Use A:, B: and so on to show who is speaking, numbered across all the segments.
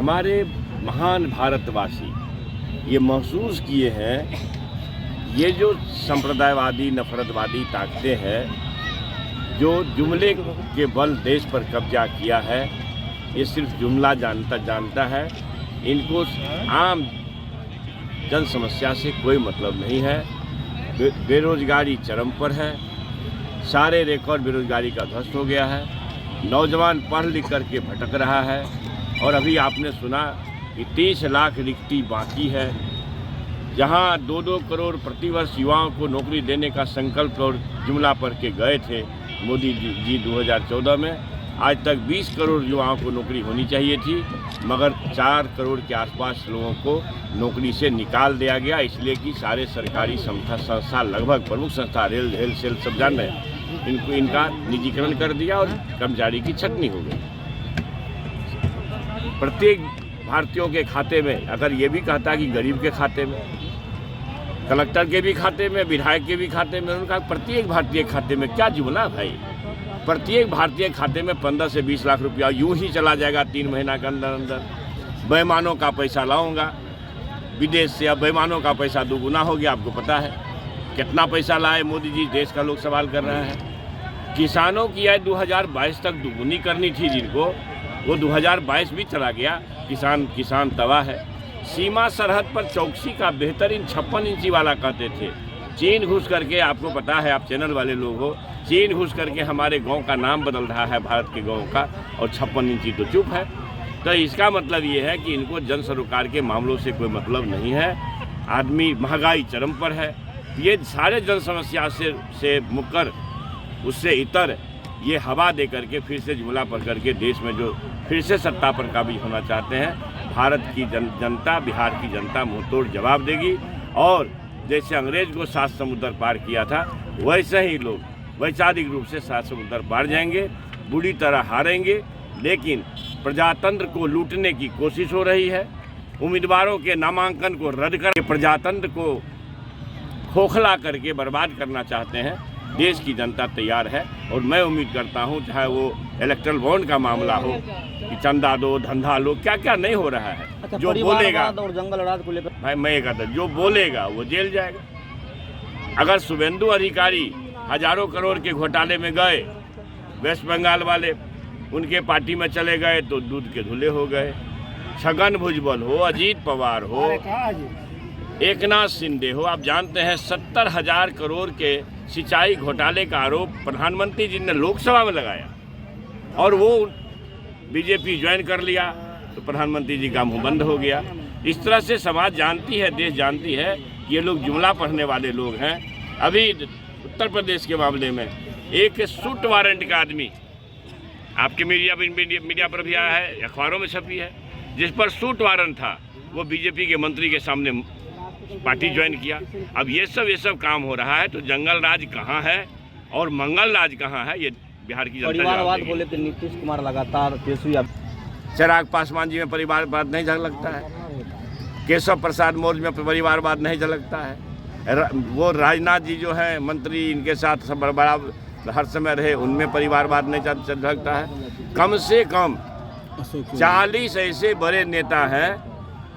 A: हमारे महान भारतवासी ये महसूस किए हैं, ये जो संप्रदायवादी नफरतवादी ताकतें हैं जो जुमले के बल देश पर कब्जा किया है, ये सिर्फ जुमला जानता है। इनको आम जन समस्या से कोई मतलब नहीं है। बेरोजगारी चरम पर है, सारे रिकॉर्ड बेरोजगारी का ध्वस्त हो गया है। नौजवान पढ़ लिख करके भटक रहा है और अभी आपने सुना कि 30 लाख रिक्ति बाकी है। जहां 2-2 करोड़ प्रतिवर्ष युवाओं को नौकरी देने का संकल्प और जुमला पढ़ के गए थे मोदी जी 2014 में, आज तक 20 करोड़ युवाओं को नौकरी होनी चाहिए थी, मगर 4 करोड़ के आसपास लोगों को नौकरी से निकाल दिया गया। इसलिए कि सारे सरकारी संस्था लगभग प्रमुख संस्था रेल सेल सब जान रहे हैं, इनका निजीकरण कर दिया और कर्मचारी की छटनी हो गई। प्रत्येक भारतीयों के खाते में, अगर ये भी कहता कि गरीब के खाते में, कलेक्टर के भी खाते में, विधायक के भी खाते में, उनका प्रत्येक भारतीय खाते में क्या जुमला भाई। प्रत्येक भारतीय खाते में 15 से 20 लाख रुपया यूं ही चला जाएगा 3 महीना के अंदर अंदर। बेईमानों का पैसा लाऊंगा विदेश से, अब बेईमानों का पैसा दोगुना हो गया। आपको पता है कितना पैसा लाए मोदी जी, देश का लोग सवाल कर रहे हैं। किसानों की आय 2022 तक दोगुनी करनी थी जिनको, वो 2022 भी चला गया। किसान तबाह है। सीमा सरहद पर चौकसी का बेहतरीन 56 इंची वाला कहते थे। चीन घुस करके, आपको पता है, आप चैनल वाले लोग हो, चीन घुस करके हमारे गांव का नाम बदल रहा है भारत के गांव का, और 56 इंची तो चुप है। तो इसका मतलब ये है कि इनको जन सरोकार के मामलों से कोई मतलब नहीं है। आदमी महंगाई चरम पर है। ये सारे जन समस्या से मुकर, उससे इतर ये हवा दे करके फिर से जुमला पढ़ करके देश में जो फिर से सत्ता पर काबिज होना चाहते हैं, भारत की जनता, बिहार की जनता मुंहतोड़ जवाब देगी। और जैसे अंग्रेज को 7 समुद्र पार किया था, वैसे ही लोग वैचारिक रूप से 7 समुद्र पार जाएंगे, बुरी तरह हारेंगे। लेकिन प्रजातंत्र को लूटने की कोशिश हो रही है, उम्मीदवारों के नामांकन को रद्द करके प्रजातंत्र को खोखला करके बर्बाद करना चाहते हैं। देश की जनता तैयार है और मैं उम्मीद करता हूं, चाहे वो इलेक्ट्रल बॉन्ड का मामला हो कि चंदा दो, धंधा लो, क्या क्या नहीं हो रहा है।
B: अच्छा,
A: जो बोलेगा
B: और जंगल राज को लेकर
A: भाई, मैं ये कहता, जो बोलेगा वो जेल जाएगा। अगर शुभेंदु अधिकारी हजारों करोड़ के घोटाले में गए, वेस्ट बंगाल वाले उनके पार्टी में चले गए तो दूध के धुले हो गए। छगन भुजबल हो, अजीत पवार हो, एकनाथ शिंदे हो, आप जानते हैं 70,000 करोड़ के सिंचाई घोटाले का आरोप प्रधानमंत्री जी ने लोकसभा में लगाया और वो बीजेपी ज्वाइन कर लिया तो प्रधानमंत्री जी का मुंह बंद हो गया। इस तरह से समाज जानती है, देश जानती है कि ये लोग जुमला पढ़ने वाले लोग हैं। अभी उत्तर प्रदेश के मामले में एक सूट वारंट का आदमी आपके मीडिया पर भी आया है, अखबारों में छपी है, जिस पर सूट वारंट था, वो बीजेपी के मंत्री के सामने पार्टी ज्वाइन किया। अब ये सब काम हो रहा है तो जंगल राज कहाँ है और मंगल राज कहाँ है, ये बिहार की जनता
B: परिवारवाद को लेकर नीतीश कुमार लगातार
A: चिराग पासवान जी में परिवारवाद नहीं झलकता है, केशव प्रसाद मौर्य में परिवारवाद नहीं झलकता है, वो राजनाथ जी जो है मंत्री, इनके साथ सब बड़ा हर समय रहे, उनमें परिवारवाद नहीं झलकता है। कम से कम 40 ऐसे बड़े नेता हैं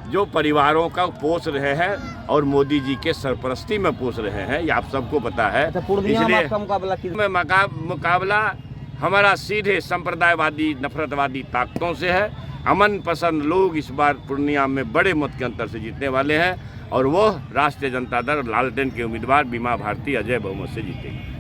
A: जो परिवारों का पोष रहे हैं और मोदी जी के सरपरस्ती में पोष रहे हैं, ये आप सबको पता है। इसलिए मुकाबला हमारा सीधे संप्रदायवादी नफरतवादी ताकतों से है। अमन पसंद लोग इस बार पूर्णिया में बड़े मत के अंतर से जीतने वाले हैं और वो राष्ट्रीय जनता दल लालटेन के उम्मीदवार बीमा भारती अजय बहुमत से जीतेगी।